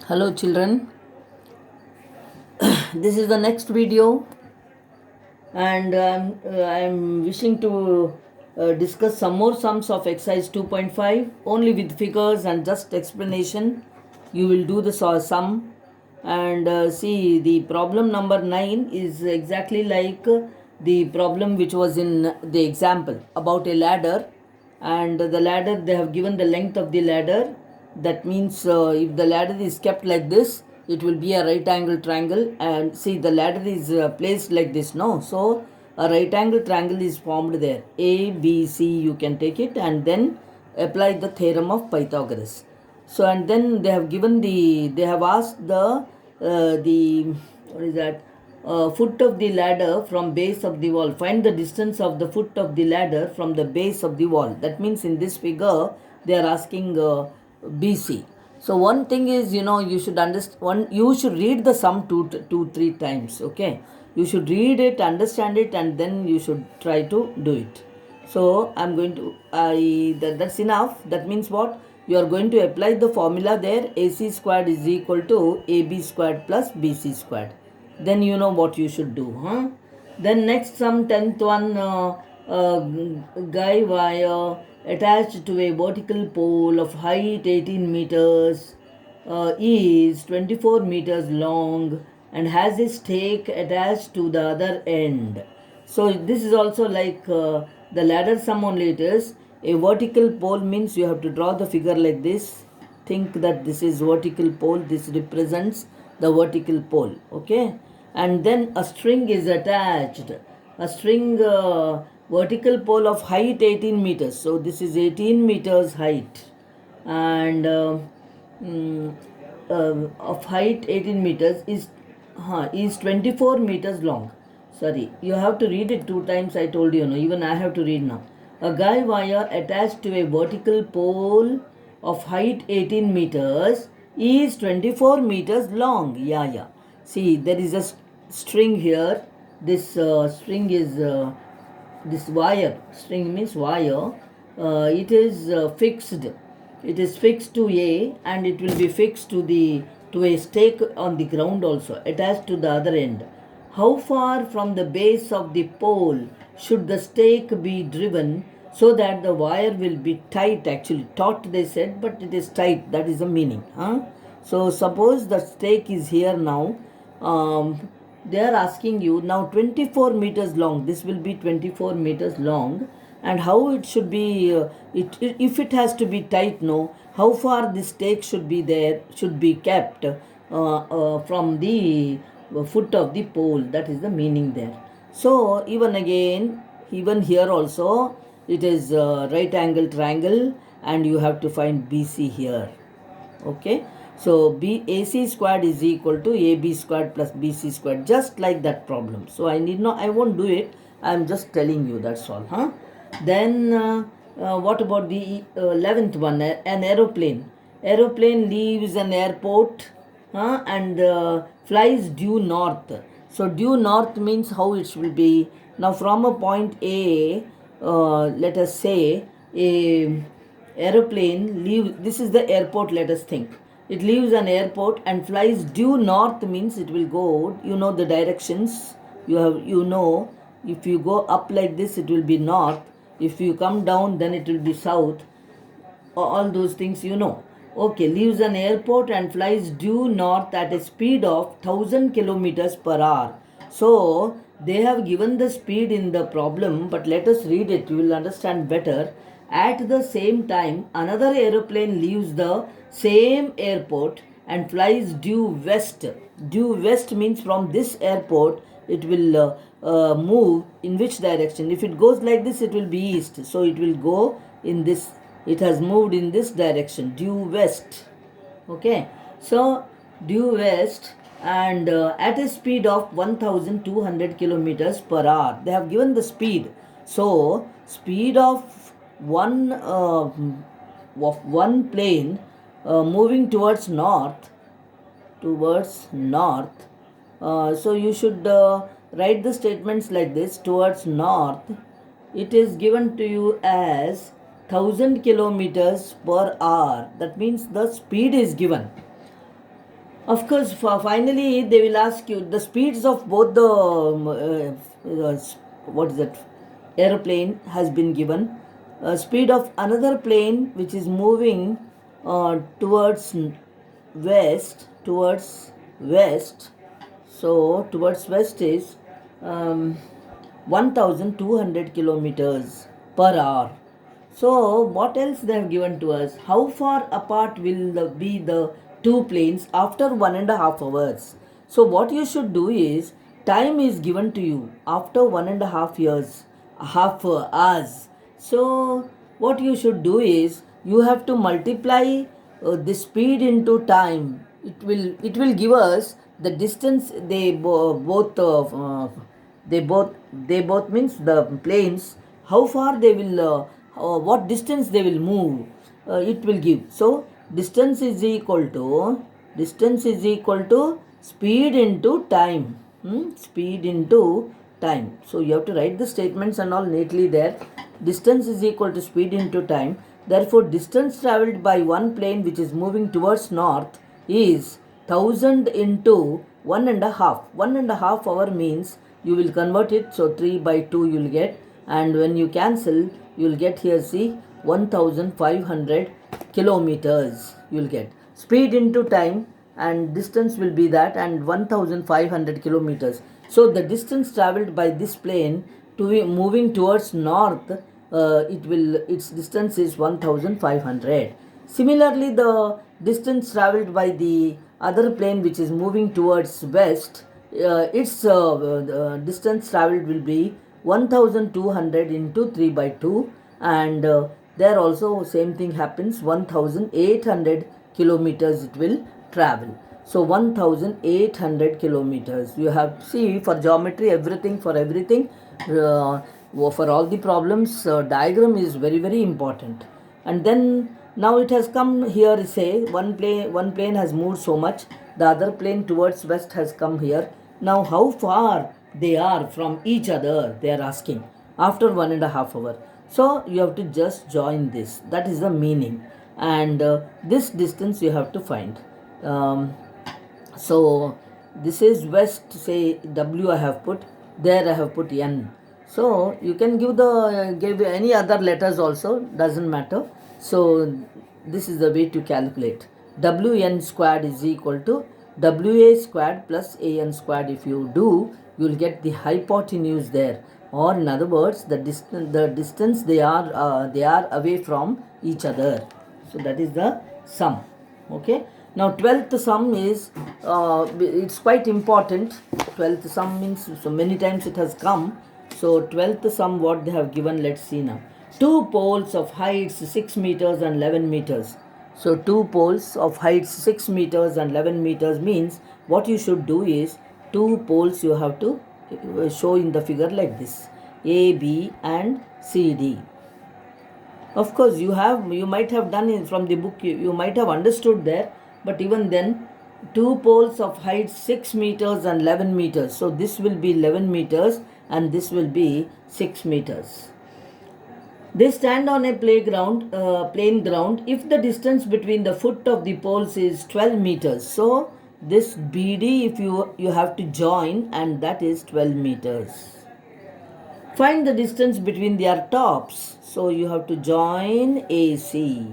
Hello children, this is the next video and I'm wishing to discuss some more sums of exercise 2.5 only with figures and just explanation. You will do the sum and see the problem number 9 is exactly like the problem which was in the example about a ladder, and the ladder, they have given the length of the ladder. That means if the ladder is kept like this, it will be a right angle triangle. And see, the ladder is placed like this, no? So a right angle triangle is formed there, a b c, you can take it, and then apply the theorem of Pythagoras. So and then they have given they have asked the what is that, foot of the ladder from base of the wall. Find the distance of the foot of the ladder from the base of the wall. That means in this figure they are asking BC. So one thing is, you should understand. You should read the sum two, 3 times. Okay, you should read it, understand it, and then you should try to do it. So I'm going to that's enough. That means what? You are going to apply the formula there. AC squared is equal to AB squared plus BC squared. Then you know what you should do, huh? Then next, some 10th one, guy wire attached to a vertical pole of height 18 meters is 24 meters long and has a stake attached to the other end. So this is also like the ladder sum only. It is a vertical pole, means you have to draw the figure like this. Think that this is vertical pole, this represents the vertical pole, okay? And then a string is attached, a string, vertical pole of height 18 meters. So this is 18 meters height, and mm, of height 18 meters is 24 meters long. Sorry, you have to read it 2 times. I told you, no, even I have to read now. A guy wire attached to a vertical pole of height 18 meters is 24 meters long. Yeah. See, there is a string here. This string is this wire. String means wire. It is fixed. It is fixed to A, and it will be fixed to a stake on the ground also, attached to the other end. How far from the base of the pole should the stake be driven so that the wire will be tight? Actually, taut they said, but it is tight. That is the meaning. Huh? So suppose the stake is here now. They are asking you now 24 meters long. This will be 24 meters long, and how it should be. If it has to be tight, no. How far this stake should be there? Should be kept from the foot of the pole. That is the meaning there. So even here also, it is right angle triangle, and you have to find BC here. Okay, so AC squared is equal to AB squared plus BC squared, just like that problem. So I won't do it. I'm just telling you, that's all, huh? Then what about the 11th one? An aeroplane leaves an airport, and flies due north. So due north means how it will be. Now from a point A, let us say a aeroplane leaves, this is the airport, let us think. It leaves an airport and flies due north, means it will go, the directions. If you go up like this, it will be north. If you come down, then it will be south. All those things, Okay, leaves an airport and flies due north at a speed of 1000 kilometers per hour. So they have given the speed in the problem, but let us read it, you will understand better. At the same time, another aeroplane leaves the same airport and flies due west. Due west means from this airport it will move in which direction? If it goes like this, it will be east. So it will go in this. It has moved in this direction, due west. Okay. So due west, and at a speed of 1200 kilometers per hour. They have given the speed. So speed of one plane moving towards north. So you should write the statements like this: towards north, it is given to you as 1000 kilometers per hour. That means the speed is given. Of course, finally they will ask you the speeds of both the what is that aeroplane has been given. Speed of another plane which is moving towards west. So towards west is 1200 kilometers per hour. So what else they have given to us? How far apart will be the two planes after 1.5 hours? So what you should do is, time is given to you after 1.5 years, half hours. So what you should do is, you have to multiply the speed into time. It will give us the distance they both means the planes, how far they will what distance they will move, it will give. So distance is equal to speed into time. Speed into time. So you have to write the statements and all neatly there. Distance is equal to speed into time. Therefore distance traveled by one plane which is moving towards north is 1000 into 1.5. 1.5 hour means you will convert it, so 3 by 2 you will get, and when you cancel you will get here, see, 1500 kilometers you will get. Speed into time and distance will be that, and 1500 kilometers. So the distance traveled by this plane to be moving towards north, its distance is 1500. Similarly, the distance traveled by the other plane which is moving towards west, its distance traveled will be 1200 into 3 by 2, and there also same thing happens, 1800 kilometers it will travel. So 1800 kilometers. You have to see, for geometry, everything, for everything, for all the problems, diagram is very very important. And then now it has come here, say one plane has moved so much, the other plane towards west has come here. Now how far they are from each other, they are asking after 1.5 hour. So you have to just join this, that is the meaning, and this distance you have to find. So this is west, say W I have put, there I have put N. So you can give any other letters also, doesn't matter. So this is the way to calculate. Wn squared is equal to Wa squared plus An squared. If you do, you will get the hypotenuse there, or in other words, the distance they are away from each other. So that is the sum. Okay. Now 12th sum is it's quite important. 12th sum means, so many times it has come. So 12th sum, what they have given, let's see now. Two poles of heights 6 meters and 11 meters. So two poles of heights 6 meters and 11 meters means, what you should do is, two poles you have to show in the figure like this, A, B and C, D. Of course you might have done it from the book, you might have understood there, but even then, two poles of height 6 meters and 11 meters. So this will be 11 meters and this will be 6 meters. They stand on a plain ground if the distance between the foot of the poles is 12 meters. So this BD, if you have to join, and that is 12 meters. Find the distance between their tops. So you have to join AC.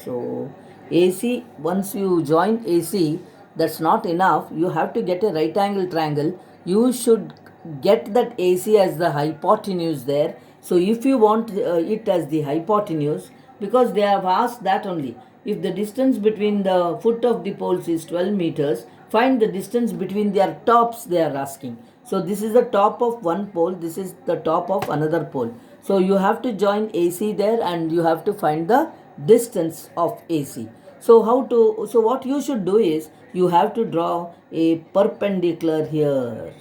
So AC, once you join AC, that's not enough. You have to get a right angle triangle. You should get that AC as the hypotenuse there. So if you want it as the hypotenuse, because they have asked that only, if the distance between the foot of the poles is 12 meters, find the distance between their tops, they are asking. So this is the top of one pole, this is the top of another pole. So you have to join AC there and you have to find the distance of AC. So what you should do is, you have to draw a perpendicular here.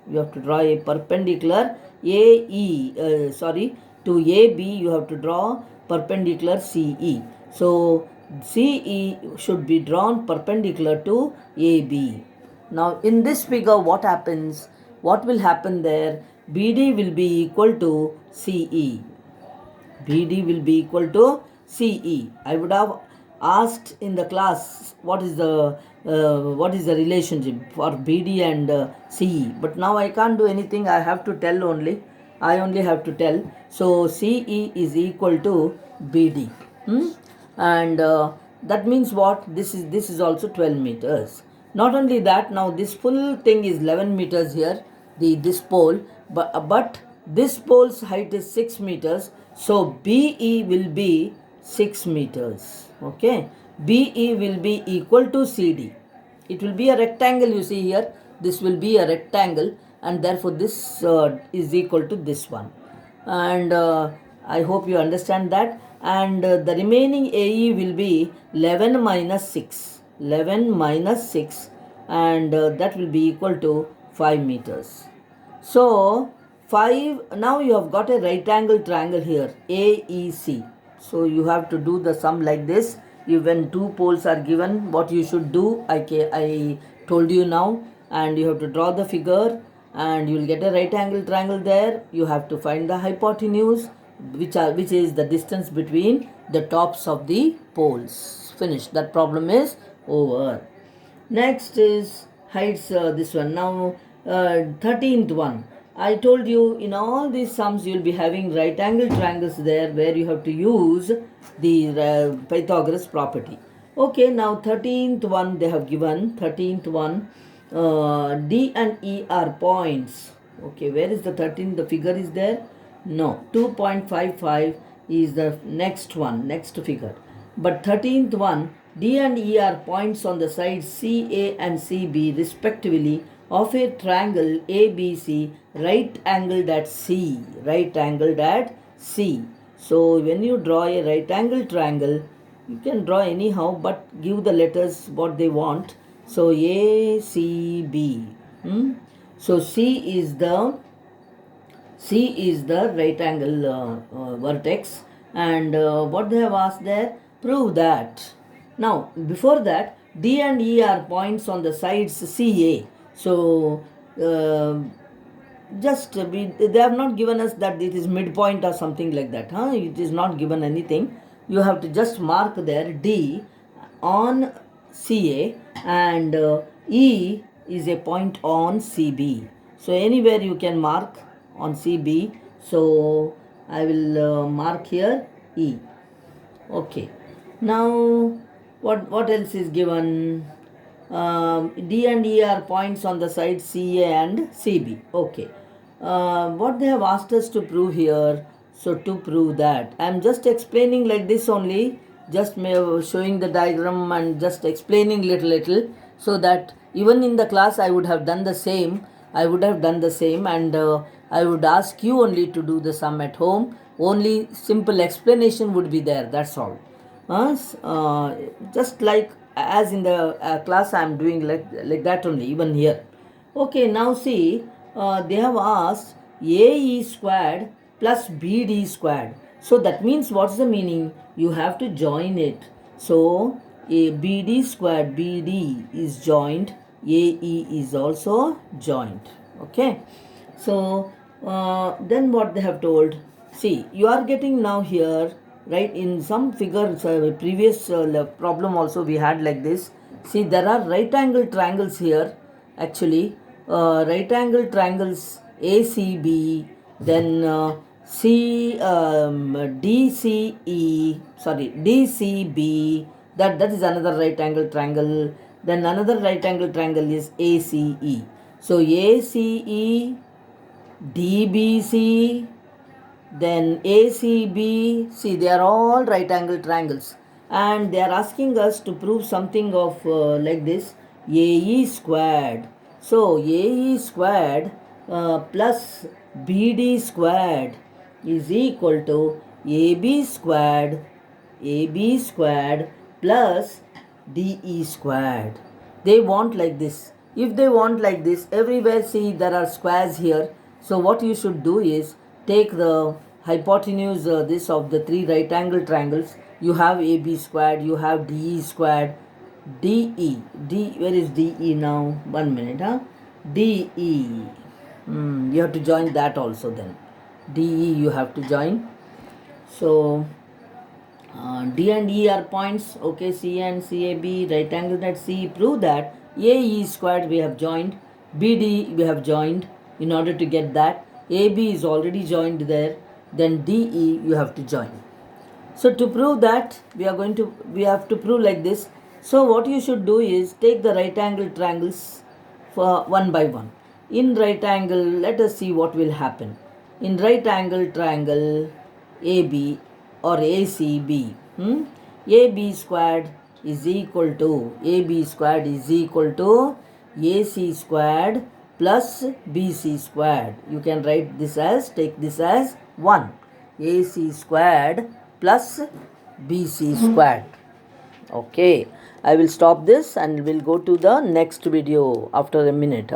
You have to draw a perpendicular to AB, you have to draw perpendicular CE. So CE should be drawn perpendicular to AB. Now in this figure, what happens? What will happen there? BD will be equal to CE. BD will be equal to CE. I would have asked in the class what is the relationship for BD and CE, but now I can't do anything. I have to tell only. I only have to tell. So CE is equal to BD, and that means what? This is also 12 meters. Not only that, now this full thing is 11 meters here. This pole, but this pole's height is 6 meters. So BE will be 6 meters. Okay, BE will be equal to CD. It will be a rectangle, you see here. This will be a rectangle, and therefore this is equal to this one. And I hope you understand that. And the remaining AE will be 11 minus 6. 11 minus 6, and that will be equal to 5 meters. So 5, now you have got a right angle triangle here, AEC. So you have to do the sum like this. When two poles are given, what you should do, I told you now, and you have to draw the figure, and you will get a right angle triangle there. You have to find the hypotenuse, which is the distance between the tops of the poles. Finished. That problem is over. Next is heights, this one. Now 13th one. I told you in all these sums you will be having right angle triangles there, where you have to use the Pythagoras property. Okay, now 13th one they have given. 13th one, D and E are points. Okay, where is the 13th? The figure is there? No, 2.55 is the next one, next figure. But 13th one, D and E are points on the sides CA and CB respectively of a triangle ABC right angled at C. Right angled at C. So when you draw a right angle triangle, you can draw anyhow, but give the letters what they want. So ACB. So C is the right angle vertex, and what they have asked there, prove that. Now before that, D and E are points on the sides CA. So they have not given us that it is midpoint or something like that. It is not given anything. You have to just mark there D on CA, and E is a point on CB. So anywhere you can mark on CB. So I will mark here E. Okay. Now what else is given? D and E are points on the side CA and CB. Okay. What they have asked us to prove here. So to prove that, I am just explaining like this only, just showing the diagram and just explaining little, so that even in the class I would have done the same. And I would ask you only to do the sum at home. Only simple explanation would be there. That's all. Just like as in the class I am doing like that only, even here. Okay, now see, they have asked AE squared plus BD squared. So that means, what's the meaning? You have to join it. So a BD squared, BD is joined, AE is also joined. Okay. So then what they have told, see, you are getting now here, right? In some figures, previous problem also we had like this. See, there are right angle triangles here. Actually, right angle triangles ACB, then DCB. That is another right angle triangle. Then another right angle triangle is ACE. So ACE, DBC, then ACB. See, they are all right angle triangles, and they are asking us to prove something of like this, AE squared. So AE squared plus BD squared is equal to AB squared plus DE squared. They want like this. If they want like this, everywhere see there are squares here. So what you should do is take the hypotenuse this of the three right angle triangles. You have AB squared, you have DE squared, DE. Where is DE now? 1 minute, DE. You have to join that also then. DE you have to join. So D and E are points. Okay, C and CAB, right angle at C. Prove that AE squared we have joined, BD we have joined. In order to get that, AB is already joined there. Then DE you have to join. So to prove that, we have to prove like this. So what you should do is take the right angle triangles for one by one. In right angle, let us see what will happen. In right angle triangle AB or ACB, AB squared is equal to AC squared plus BC squared. You can write this as, take this as 1. AC squared plus BC squared. Okay, I will stop this and we'll go to the next video after a minute.